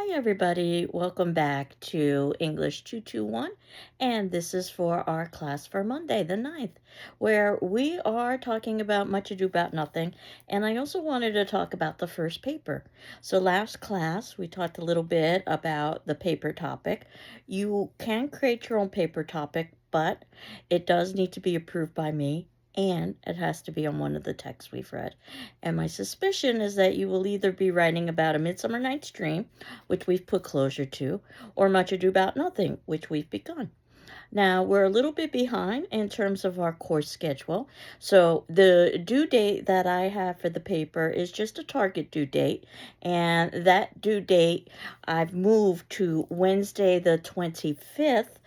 Hi, everybody. Welcome back to English 221. And this is for our class for Monday, the 9th, where we are talking about Much Ado About Nothing. And I also wanted to talk about the first paper. So, last class, we talked a little bit about the paper topic. You can create your own paper topic, but it does need to be approved by me. And it has to be on one of the texts we've read. And my suspicion is that you will either be writing about A Midsummer Night's Dream, which we've put closure to, or Much Ado About Nothing, which we've begun. Now, we're a little bit behind in terms of our course schedule. So, the due date that I have for the paper is just a target due date. And that due date I've moved to Wednesday, the 25th,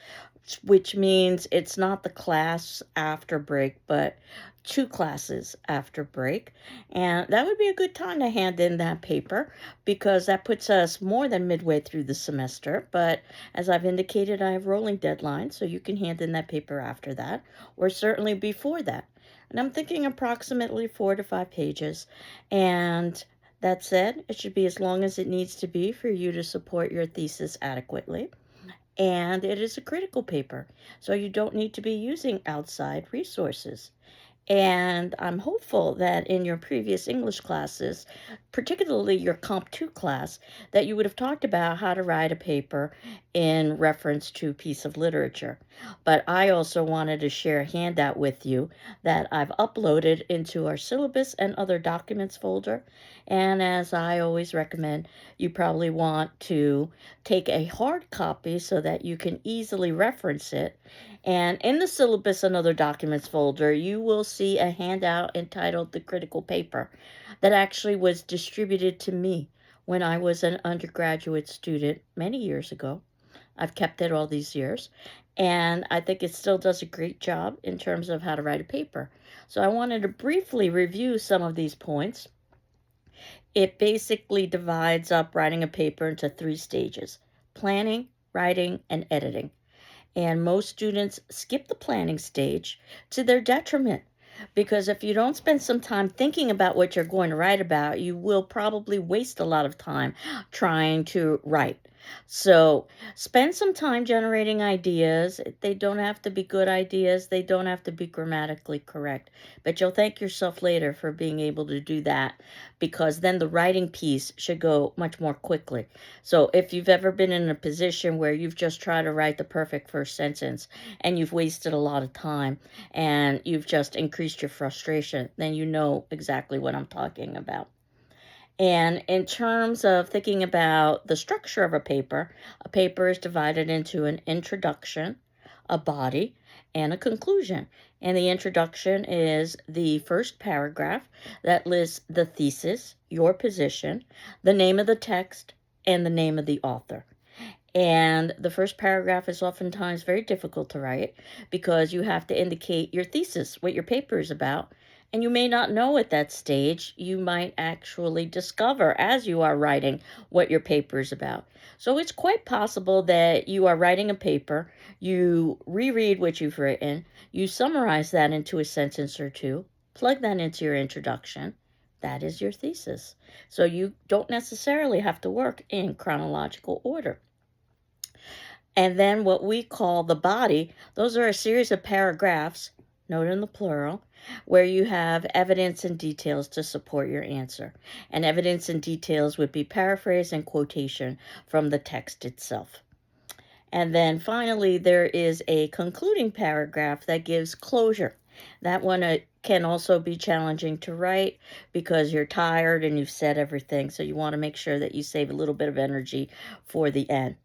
which means it's not the class after break, but two classes after break. And that would be a good time to hand in that paper because that puts us more than midway through the semester. But as I've indicated, I have rolling deadlines, so you can hand in that paper after that, or certainly before that. And I'm thinking approximately 4 to 5 pages. And that said, it should be as long as it needs to be for you to support your thesis adequately. And it is a critical paper, so you don't need to be using outside resources. And I'm hopeful that in your previous English classes, particularly your Comp 2 class, that you would have talked about how to write a paper in reference to a piece of literature. But I also wanted to share a handout with you that I've uploaded into our syllabus and other documents folder. And as I always recommend, you probably want to take a hard copy so that you can easily reference it. And in the syllabus and other documents folder, you will see a handout entitled The Critical Paper that actually was distributed to me when I was an undergraduate student many years ago. I've kept it all these years, and I think it still does a great job in terms of how to write a paper. So I wanted to briefly review some of these points. It basically divides up writing a paper into 3 stages: planning, writing, and editing. And most students skip the planning stage to their detriment because if you don't spend some time thinking about what you're going to write about, you will probably waste a lot of time trying to write. So, spend some time generating ideas. They don't have to be good ideas, they don't have to be grammatically correct, but you'll thank yourself later for being able to do that because then the writing piece should go much more quickly. So, if you've ever been in a position where you've just tried to write the perfect first sentence and you've wasted a lot of time and you've just increased your frustration, then you know exactly what I'm talking about. And in terms of thinking about the structure of a paper is divided into an introduction, a body, and a conclusion. And the introduction is the first paragraph that lists the thesis, your position, the name of the text, and the name of the author. And the first paragraph is oftentimes very difficult to write because you have to indicate your thesis, what your paper is about. And you may not know at that stage, you might actually discover as you are writing what your paper is about. So it's quite possible that you are writing a paper, you reread what you've written, you summarize that into a sentence or two, plug that into your introduction. That is your thesis. So you don't necessarily have to work in chronological order. And then what we call the body, those are a series of paragraphs, note in the plural, where you have evidence and details to support your answer. And evidence and details would be paraphrase and quotation from the text itself. And then finally, there is a concluding paragraph that gives closure. That one can also be challenging to write because you're tired and you've said everything. So you want to make sure that you save a little bit of energy for the end.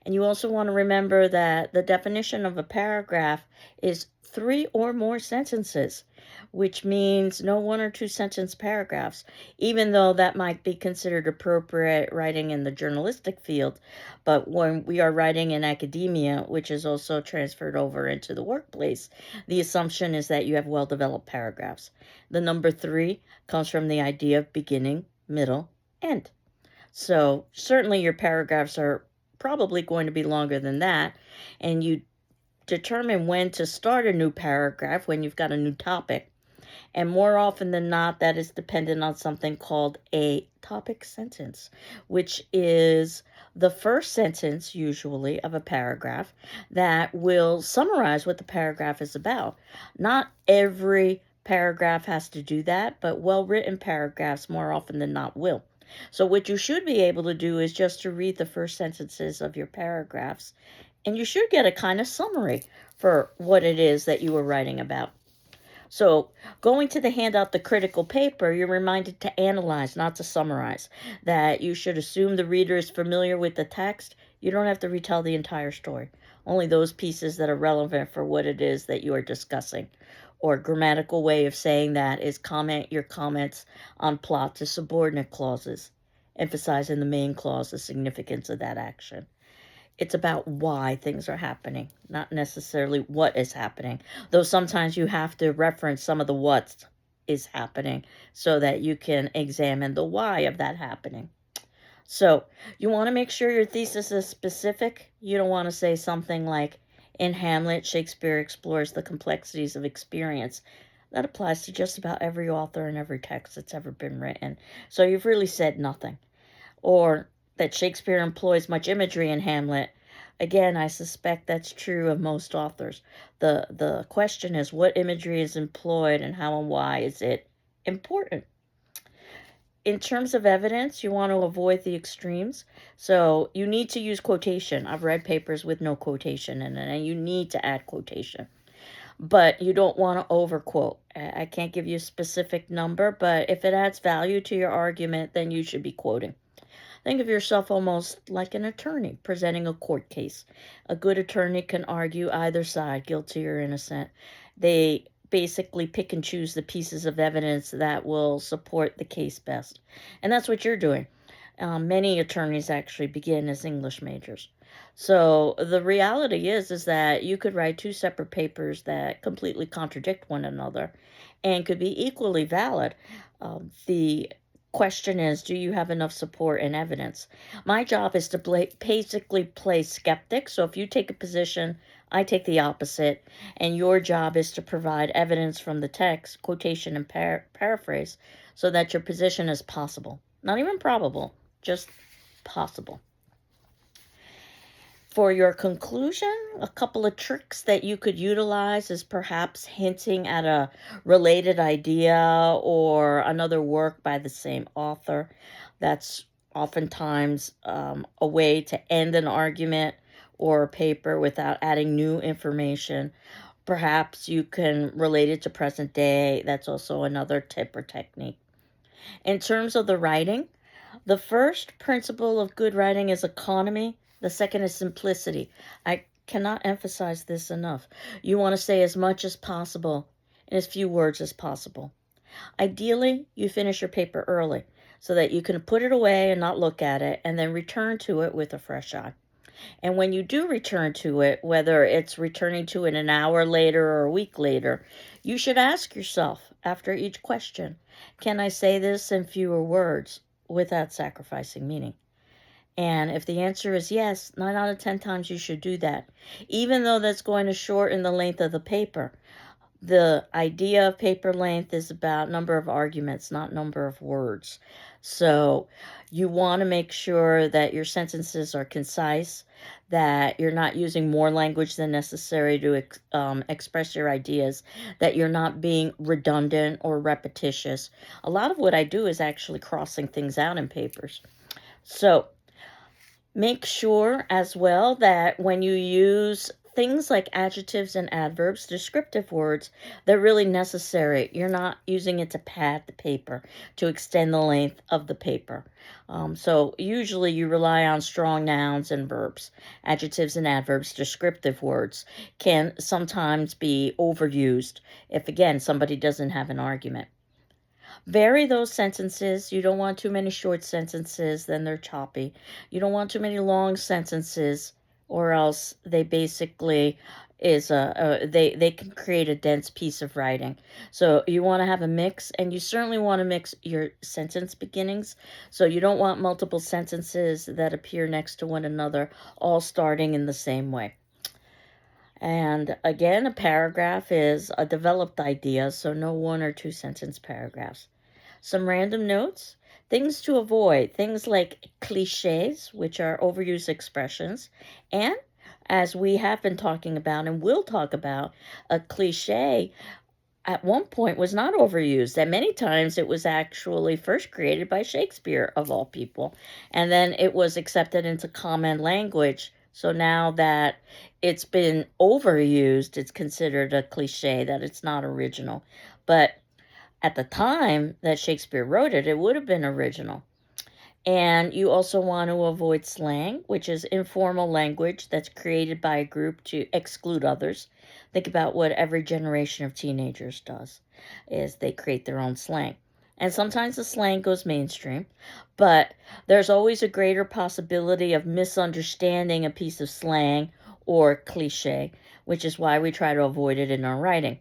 And you also want to remember that the definition of a paragraph is 3 or more sentences, which means no 1 or 2 sentence paragraphs, even though that might be considered appropriate writing in the journalistic field. But when we are writing in academia, which is also transferred over into the workplace, the assumption is that you have well developed paragraphs. The number 3 comes from the idea of beginning, middle, end. So certainly your paragraphs are probably going to be longer than that. And you determine when to start a new paragraph when you've got a new topic. And more often than not, that is dependent on something called a topic sentence, which is the first sentence, usually, of a paragraph that will summarize what the paragraph is about. Not every paragraph has to do that, but well-written paragraphs more often than not will. So what you should be able to do is just to read the first sentences of your paragraphs, and you should get a kind of summary for what it is that you were writing about. So, going to the handout, the critical paper, you're reminded to analyze, not to summarize. That you should assume the reader is familiar with the text. You don't have to retell the entire story, only those pieces that are relevant for what it is that you are discussing. Or grammatical way of saying that is comment your comments on plot to subordinate clauses, emphasizing the main clause, the significance of that action. It's about why things are happening, not necessarily what is happening. Though sometimes you have to reference some of the what is happening so that you can examine the why of that happening. So you want to make sure your thesis is specific. You don't want to say something like, in Hamlet, Shakespeare explores the complexities of experience. That applies to just about every author and every text that's ever been written. So you've really said nothing. Or that Shakespeare employs much imagery in Hamlet. Again, I suspect that's true of most authors. The question is what imagery is employed and how and why is it important? In terms of evidence, you want to avoid the extremes. So you need to use quotation. I've read papers with no quotation in it, and you need to add quotation. But you don't want to overquote. I can't give you a specific number, but if it adds value to your argument, then you should be quoting. Think of yourself almost like an attorney presenting a court case. A good attorney can argue either side, guilty or innocent. They basically pick and choose the pieces of evidence that will support the case best. And that's what you're doing. Many attorneys actually begin as English majors. So the reality is that you could write two separate papers that completely contradict one another and could be equally valid. The question is, do you have enough support and evidence? My job is to basically play skeptic. So if you take a position, I take the opposite, and your job is to provide evidence from the text, quotation, and paraphrase so that your position is possible. Not even probable, just possible. For your conclusion, a couple of tricks that you could utilize is perhaps hinting at a related idea or another work by the same author. That's oftentimes a way to end an argument or a paper without adding new information. Perhaps you can relate it to present day. That's also another tip or technique. In terms of the writing, the first principle of good writing is economy. The second is simplicity. I cannot emphasize this enough. You want to say as much as possible in as few words as possible. Ideally, you finish your paper early so that you can put it away and not look at it and then return to it with a fresh eye. And when you do return to it, whether it's returning to it an hour later or a week later, you should ask yourself after each question, can I say this in fewer words without sacrificing meaning? And if the answer is yes, 9 out of 10 times you should do that, even though that's going to shorten the length of the paper. The idea of paper length is about number of arguments, not number of words. So you want to make sure that your sentences are concise, that you're not using more language than necessary to express your ideas, that you're not being redundant or repetitious. A lot of what I do is actually crossing things out in papers. So make sure as well that when you use things like adjectives and adverbs, descriptive words, they're really necessary. You're not using it to pad the paper, to extend the length of the paper. So usually you rely on strong nouns and verbs. Adjectives and adverbs, descriptive words, can sometimes be overused if, again, somebody doesn't have an argument. Vary those sentences. You don't want too many short sentences, then they're choppy. You don't want too many long sentences, or else they basically they can create a dense piece of writing. So you want to have a mix, and you certainly want to mix your sentence beginnings. So you don't want multiple sentences that appear next to one another, all starting in the same way. And again, a paragraph is a developed idea, so no one or two sentence paragraphs. Some random notes. things to avoid, things like cliches, which are overused expressions, and as we have been talking about and will talk about, a cliche at one point was not overused. That many times it was actually first created by Shakespeare, of all people, and then it was accepted into common language. So now that it's been overused, it's considered a cliche, that it's not original. But at the time that Shakespeare wrote it, it would have been original. And you also want to avoid slang, which is informal language that's created by a group to exclude others. Think about what every generation of teenagers does, is they create their own slang. And sometimes the slang goes mainstream, but there's always a greater possibility of misunderstanding a piece of slang or cliche, which is why we try to avoid it in our writing.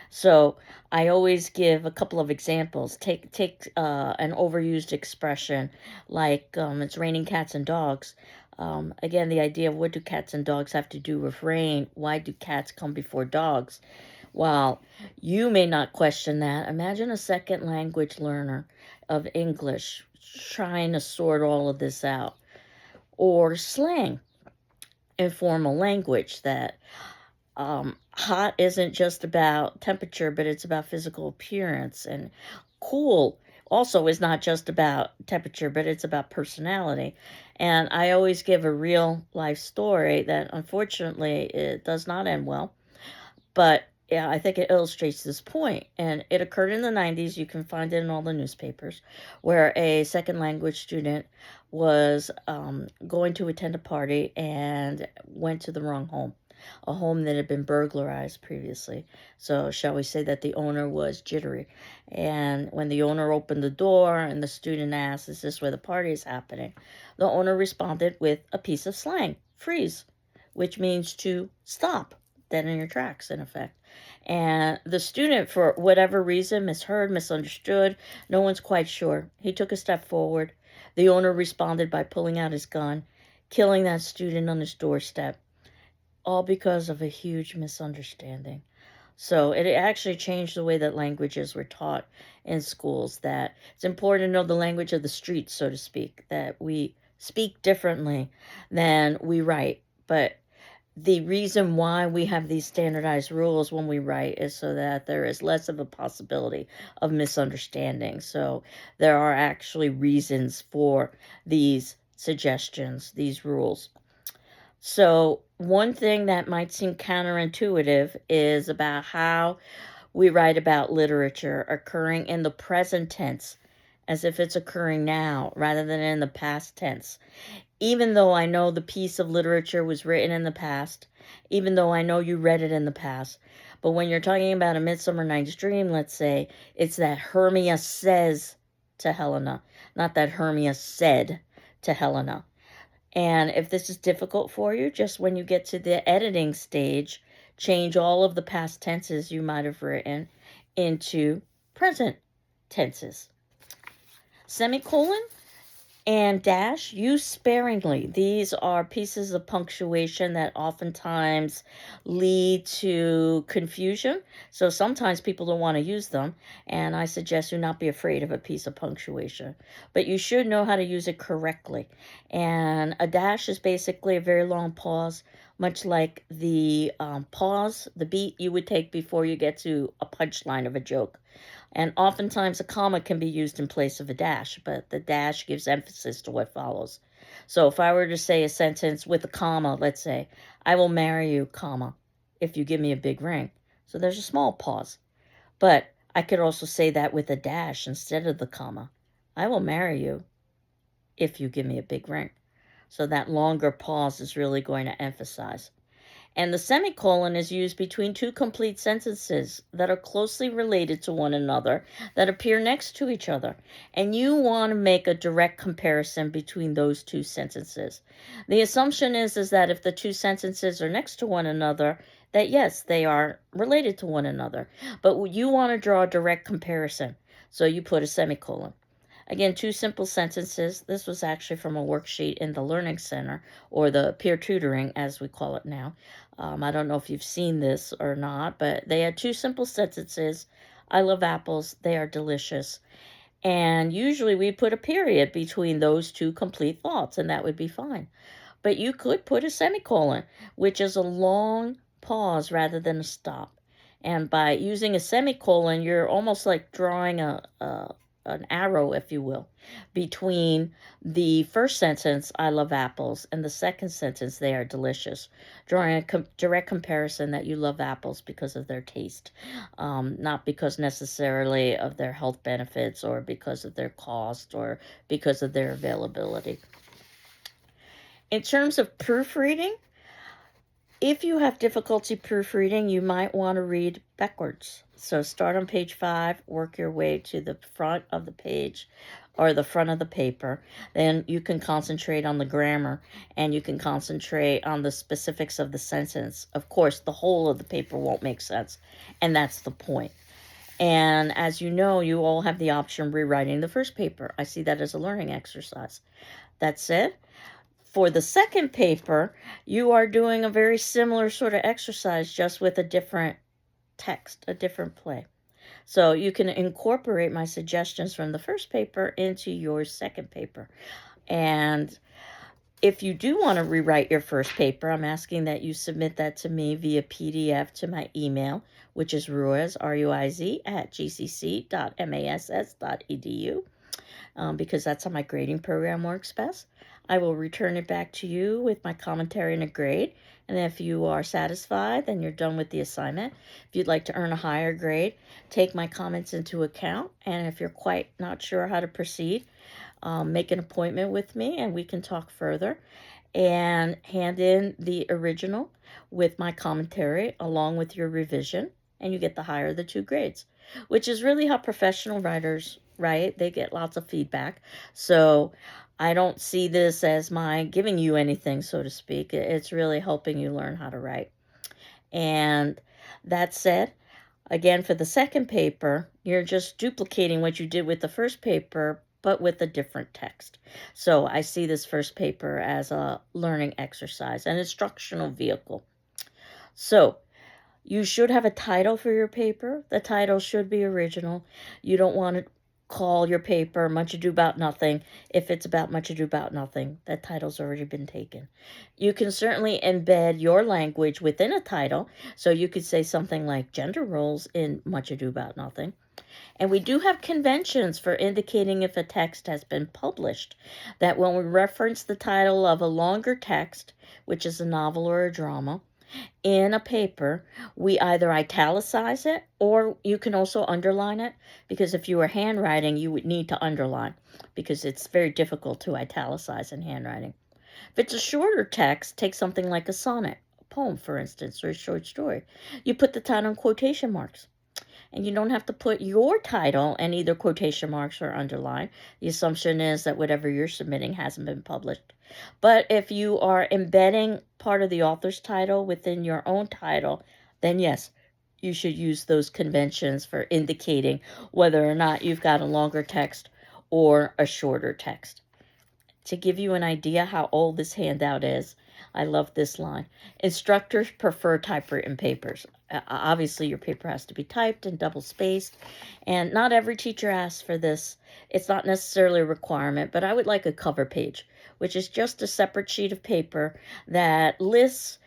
So I always give a couple of examples. Take an overused expression like it's raining cats and dogs. Again, the idea of what do cats and dogs have to do with rain? Why do cats come before dogs? While you may not question that, imagine a second language learner of English trying to sort all of this out. Or slang, informal language that hot isn't just about temperature, but it's about physical appearance. And cool also is not just about temperature, but it's about personality. And I always give a real life story that unfortunately it does not end well. But yeah, I think it illustrates this point. And it occurred in the 90s. You can find it in all the newspapers, where a second language student was going to attend a party and went to the wrong home, a home that had been burglarized previously. So, shall we say that the owner was jittery? And when the owner opened the door and the student asked, "Is this where the party is happening?" the owner responded with a piece of slang, freeze, which means to stop, dead in your tracks, in effect. And the student, for whatever reason, misheard, misunderstood, no one's quite sure. He took a step forward. The owner responded by pulling out his gun, killing that student on his doorstep, all because of a huge misunderstanding. So it actually changed the way that languages were taught in schools, that it's important to know the language of the streets, so to speak, that we speak differently than we write. But the reason why we have these standardized rules when we write is so that there is less of a possibility of misunderstanding. So there are actually reasons for these suggestions, these rules. So, one thing that might seem counterintuitive is about how we write about literature occurring in the present tense, as if it's occurring now rather than in the past tense. Even though I know the piece of literature was written in the past, even though I know you read it in the past, but when you're talking about A Midsummer Night's Dream, let's say, it's that Hermia says to Helena, not that Hermia said to Helena. And if this is difficult for you, just when you get to the editing stage, change all of the past tenses you might have written into present tenses. Semicolon and dash, use sparingly. These are pieces of punctuation that oftentimes lead to confusion. So sometimes people don't want to use them, and I suggest you not be afraid of a piece of punctuation. But you should know how to use it correctly. And a dash is basically a very long pause, much like the pause, the beat you would take before you get to a punchline of a joke. And oftentimes a comma can be used in place of a dash, but the dash gives emphasis to what follows. So if I were to say a sentence with a comma, let's say, "I will marry you, comma, if you give me a big ring." So there's a small pause. But I could also say that with a dash instead of the comma. "I will marry you if you give me a big ring." So that longer pause is really going to emphasize. And the semicolon is used between two complete sentences that are closely related to one another, that appear next to each other. And you want to make a direct comparison between those two sentences. The assumption is that if the two sentences are next to one another, that yes, they are related to one another. But you want to draw a direct comparison. So you put a semicolon. Again, two simple sentences. This was actually from a worksheet in the Learning Center, or the peer tutoring as we call it now. I don't know if you've seen this or not, but they had two simple sentences. "I love apples. They are delicious." And usually we put a period between those two complete thoughts, and that would be fine. But you could put a semicolon, which is a long pause rather than a stop. And by using a semicolon, you're almost like drawing an arrow, if you will, between the first sentence, I love apples, and the second sentence, they are delicious, drawing a direct comparison that you love apples because of their taste, not because necessarily of their health benefits or because of their cost or because of their availability. In terms of proofreading, if you have difficulty proofreading, you might want to read backwards. So start on page 5, work your way to the front of the page or the front of the paper. Then you can concentrate on the grammar and you can concentrate on the specifics of the sentence. Of course, the whole of the paper won't make sense, and that's the point. And as you know, you all have the option of rewriting the first paper. I see that as a learning exercise. That's it. For the second paper, you are doing a very similar sort of exercise, just with a different text, a different play. So you can incorporate my suggestions from the first paper into your second paper. And if you do want to rewrite your first paper, I'm asking that you submit that to me via PDF to my email, which is ruiz, R-U-I-Z, @gcc.mass.edu, because that's how my grading program works best. I will return it back to you with my commentary and a grade. And if you are satisfied, then you're done with the assignment. If you'd like to earn a higher grade, take my comments into account. And if you're quite not sure how to proceed, make an appointment with me and we can talk further. And hand in the original with my commentary along with your revision. And you get the higher of the two grades, which is really how professional writers write. They get lots of feedback. So I don't see this as my giving you anything, so to speak. It's really helping you learn how to write. And that said, again, for the second paper, you're just duplicating what you did with the first paper, but with a different text. So I see this first paper as a learning exercise, an instructional vehicle. So you should have a title for your paper. The title should be original. You don't want to call your paper Much Ado About Nothing if it's about Much Ado About Nothing. That title's already been taken. You can certainly embed your language within a title, so you could say something like gender roles in Much Ado About Nothing. And we do have conventions for indicating if a text has been published, that when we reference the title of a longer text, which is a novel or a drama, in a paper, we either italicize it or you can also underline it, because if you were handwriting, you would need to underline because it's very difficult to italicize in handwriting. If it's a shorter text, take something like a sonnet, a poem, for instance, or a short story. You put the title in quotation marks. And you don't have to put your title in either quotation marks or underline. The assumption is that whatever you're submitting hasn't been published. But if you are embedding part of the author's title within your own title, then yes, you should use those conventions for indicating whether or not you've got a longer text or a shorter text. To give you an idea how old this handout is, I love this line. Instructors prefer typewritten papers. Obviously, your paper has to be typed and double spaced, and not every teacher asks for this. It's not necessarily a requirement, but I would like a cover page, which is just a separate sheet of paper that lists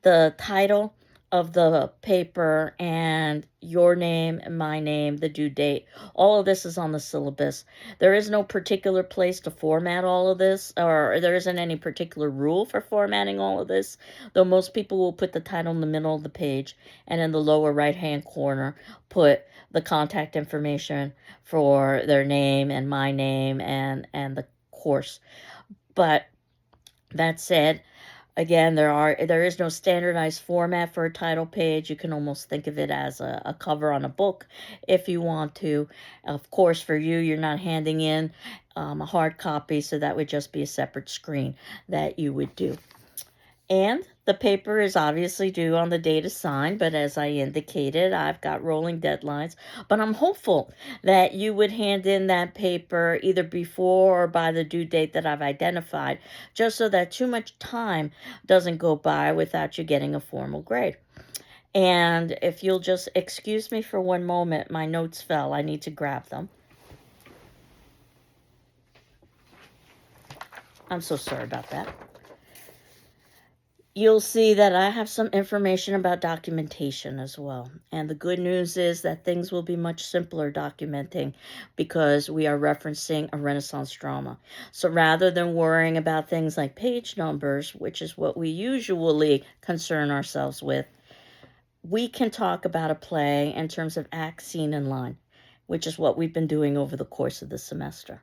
the title of the paper and your name and my name, the due date. All of this is on the syllabus. There is no particular place to format all of this, or there isn't any particular rule for formatting all of this, though most people will put the title in the middle of the page and in the lower right-hand corner put the contact information for their name and my name and the course. But that said, again, there is no standardized format for a title page. You can almost think of it as a cover on a book if you want to. Of course, for you, you're not handing in a hard copy, so that would just be a separate screen that you would do. And the paper is obviously due on the date assigned, but as I indicated, I've got rolling deadlines. But I'm hopeful that you would hand in that paper either before or by the due date that I've identified, just so that too much time doesn't go by without you getting a formal grade. And if you'll just excuse me for one moment, my notes fell. I need to grab them. I'm so sorry about that. You'll see that I have some information about documentation as well. And the good news is that things will be much simpler documenting because we are referencing a Renaissance drama. So rather than worrying about things like page numbers, which is what we usually concern ourselves with, we can talk about a play in terms of act, scene, and line, which is what we've been doing over the course of the semester.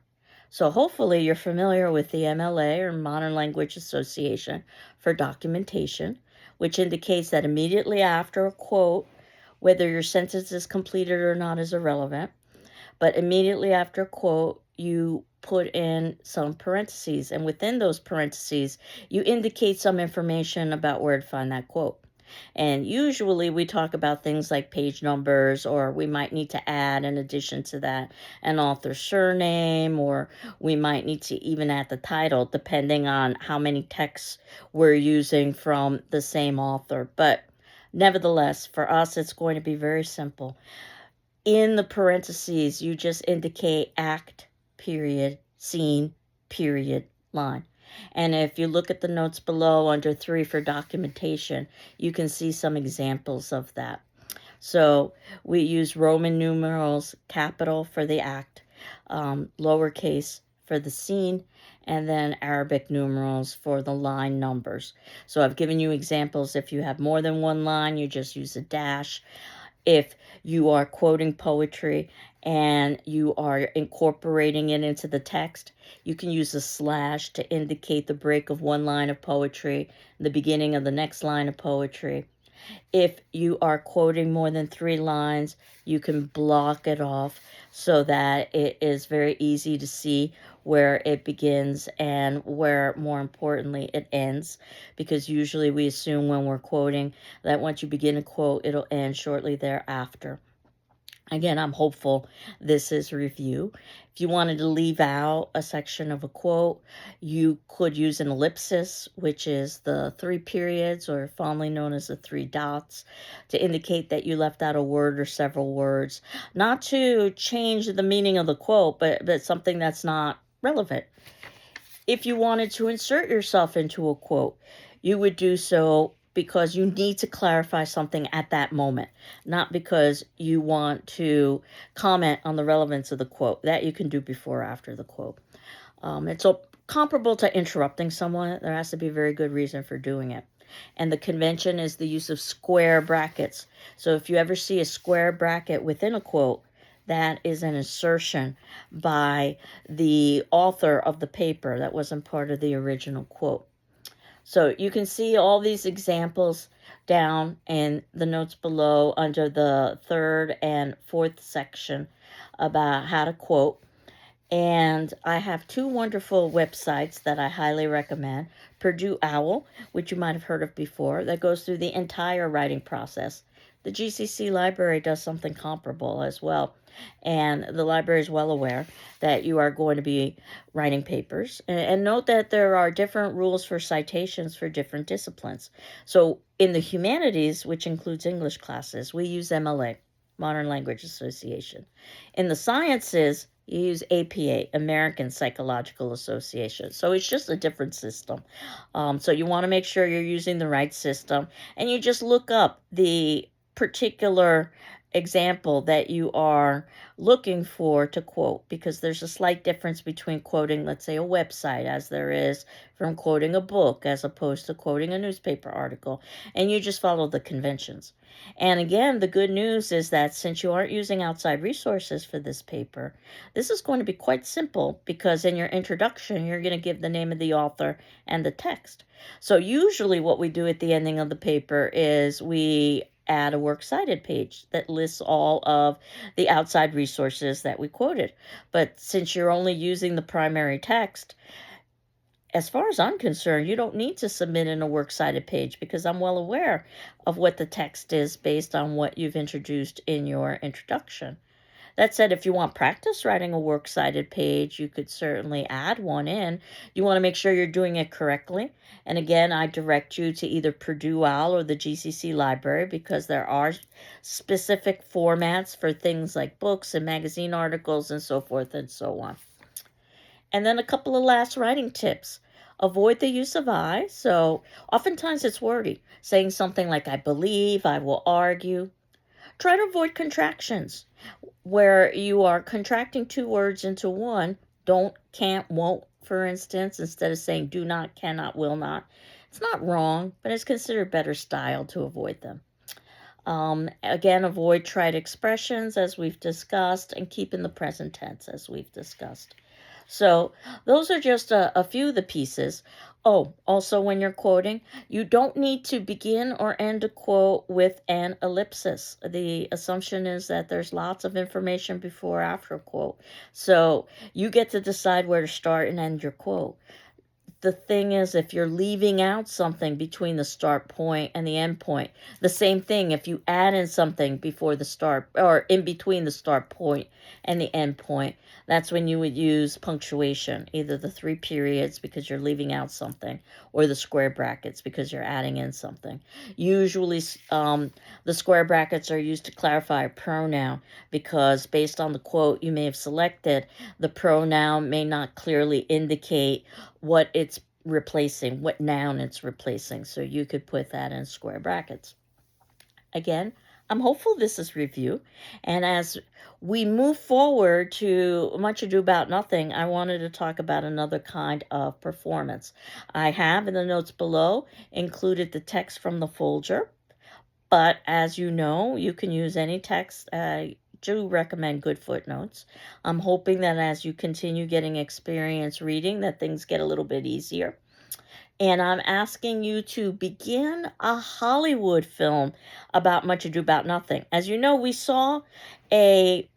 So hopefully you're familiar with the MLA, or Modern Language Association, for documentation, which indicates that immediately after a quote, whether your sentence is completed or not is irrelevant, but immediately after a quote, you put in some parentheses, and within those parentheses, you indicate some information about where to find that quote. And usually we talk about things like page numbers, or we might need to add, in addition to that, an author's surname, or we might need to even add the title, depending on how many texts we're using from the same author. But nevertheless, for us, it's going to be very simple. In the parentheses, you just indicate act, period, scene, period, line. And if you look at the notes below under 3 for documentation, you can see some examples of that. So we use Roman numerals, capital for the act, lowercase for the scene, and then Arabic numerals for the line numbers. So I've given you examples. If you have more than one line, you just use a dash. If you are quoting poetry and you are incorporating it into the text, you can use a slash to indicate the break of one line of poetry, the beginning of the next line of poetry. If you are quoting more than 3 lines, you can block it off so that it is very easy to see where it begins and where, more importantly, it ends. Because usually we assume when we're quoting that once you begin a quote, it'll end shortly thereafter. Again, I'm hopeful this is review. If you wanted to leave out a section of a quote, you could use an ellipsis, which is the 3 periods, or fondly known as the 3 dots, to indicate that you left out a word or several words. Not to change the meaning of the quote, but something that's not relevant. If you wanted to insert yourself into a quote, you would do so because you need to clarify something at that moment, not because you want to comment on the relevance of the quote. That you can do before or after the quote. It's comparable to interrupting someone. There has to be a very good reason for doing it. And the convention is the use of square brackets. So if you ever see a square bracket within a quote, that is an insertion by the author of the paper that wasn't part of the original quote. So you can see all these examples down in the notes below under the 3rd and 4th section about how to quote. And I have 2 wonderful websites that I highly recommend. Purdue OWL, which you might have heard of before, that goes through the entire writing process. The GCC library does something comparable as well. And the library is well aware that you are going to be writing papers. And note that there are different rules for citations for different disciplines. So in the humanities, which includes English classes, we use MLA, Modern Language Association. In the sciences, you use APA, American Psychological Association. So it's just a different system. So you want to make sure you're using the right system, and you just look up the particular example that you are looking for to quote, because there's a slight difference between quoting, let's say, a website, as there is from quoting a book, as opposed to quoting a newspaper article, and you just follow the conventions. And again, the good news is that since you aren't using outside resources for this paper, this is going to be quite simple, because in your introduction, you're going to give the name of the author and the text. So usually what we do at the ending of the paper is we add a works cited page that lists all of the outside resources that we quoted. But since you're only using the primary text, as far as I'm concerned, you don't need to submit in a works cited page, because I'm well aware of what the text is based on what you've introduced in your introduction. That said, if you want practice writing a works cited page, you could certainly add one in. You want to make sure you're doing it correctly. And again, I direct you to either Purdue OWL or the GCC library, because there are specific formats for things like books and magazine articles and so forth and so on. And then a couple of last writing tips. Avoid the use of I. So oftentimes it's wordy, saying something like I believe, I will argue. Try to avoid contractions where you are contracting two words into one. Don't, can't, won't, for instance, instead of saying do not, cannot, will not. It's not wrong, but it's considered better style to avoid them. Again, avoid trite expressions as we've discussed and keep in the present tense as we've discussed. So those are just a few of the pieces. Oh, also when you're quoting, you don't need to begin or end a quote with an ellipsis. The assumption is that there's lots of information before or after a quote. So you get to decide where to start and end your quote. The thing is, if you're leaving out something between the start point and the end point, the same thing if you add in something before the start or in between the start point and the end point, that's when you would use punctuation, either the three periods because you're leaving out something, or the square brackets because you're adding in something. Usually, the square brackets are used to clarify a pronoun because based on the quote you may have selected, the pronoun may not clearly indicate what it's replacing, what noun it's replacing. So you could put that in square brackets. Again, I'm hopeful this is review. And as we move forward to Much Ado About Nothing, I wanted to talk about another kind of performance. I have in the notes below included the text from the Folger, but as you know, you can use any text. I do recommend good footnotes. I'm hoping that as you continue getting experience reading, that things get a little bit easier. And I'm asking you to begin a Hollywood film about Much Ado About Nothing. As you know, we saw a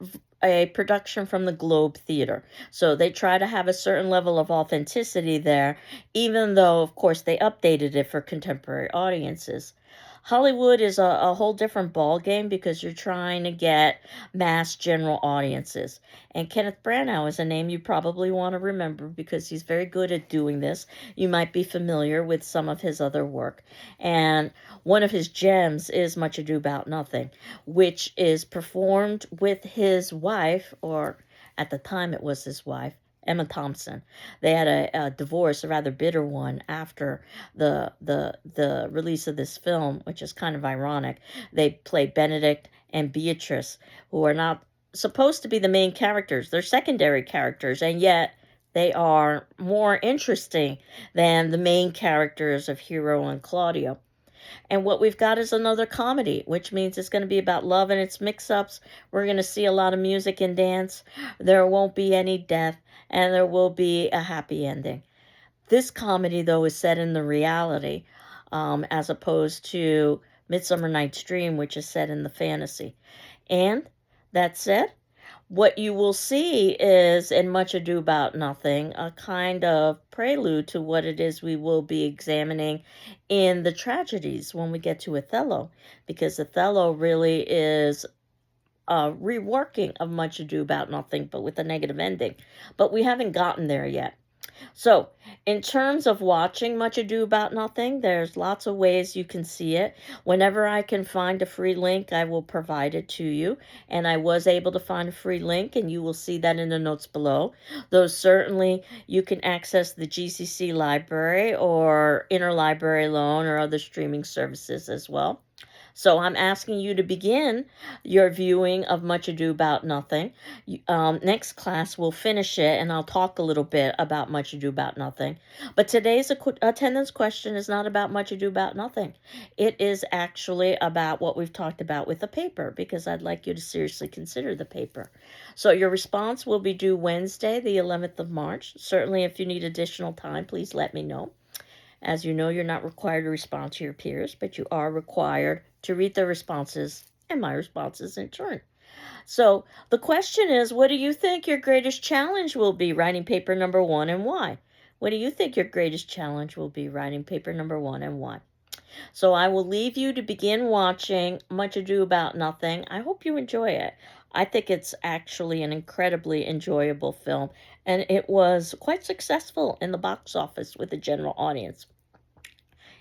production from the Globe Theater. So they try to have a certain level of authenticity there, even though, of course, they updated it for contemporary audiences. Hollywood is a whole different ball game because you're trying to get mass general audiences. And Kenneth Branagh is a name you probably want to remember because he's very good at doing this. You might be familiar with some of his other work. And one of his gems is Much Ado About Nothing, which is performed with his wife, or at the time it was his wife, Emma Thompson. They had a divorce, a rather bitter one, after the release of this film, which is kind of ironic. They played Benedict and Beatrice, who are not supposed to be the main characters. They're secondary characters, and yet they are more interesting than the main characters of Hero and Claudio. And what we've got is another comedy, which means it's going to be about love and its mix ups. We're going to see a lot of music and dance. There won't be any death, and there will be a happy ending. This comedy, though, is set in the reality, as opposed to Midsummer Night's Dream, which is set in the fantasy. And that said, what you will see is, in Much Ado About Nothing, a kind of prelude to what it is we will be examining in the tragedies when we get to Othello, because Othello really is a reworking of Much Ado About Nothing, but with a negative ending. But we haven't gotten there yet. So, in terms of watching Much Ado About Nothing, there's lots of ways you can see it. Whenever I can find a free link, I will provide it to you. And I was able to find a free link, and you will see that in the notes below. Though certainly you can access the GCC library or interlibrary loan or other streaming services as well. So I'm asking you to begin your viewing of Much Ado About Nothing. Next class we'll finish it, and I'll talk a little bit about Much Ado About Nothing. But today's attendance question is not about Much Ado About Nothing. It is actually about what we've talked about with the paper, because I'd like you to seriously consider the paper. So your response will be due Wednesday, the 11th of March. Certainly, if you need additional time, please let me know. As you know, you're not required to respond to your peers, but you are required to read their responses and my responses in turn. So the question is, what do you think your greatest challenge will be writing paper number 1, and why? What do you think your greatest challenge will be writing paper number 1, and why? So I will leave you to begin watching Much Ado About Nothing. I hope you enjoy it. I think it's actually an incredibly enjoyable film, and it was quite successful in the box office with the general audience.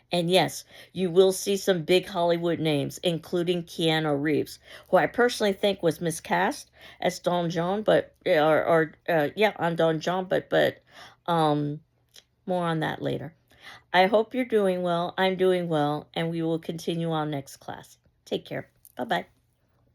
And yes, you will see some big Hollywood names, including Keanu Reeves, who I personally think was miscast as Don John, but on Don John, but um, More on that later. I hope you're doing well. I'm doing well, and we will continue on next class. Take care. Bye bye.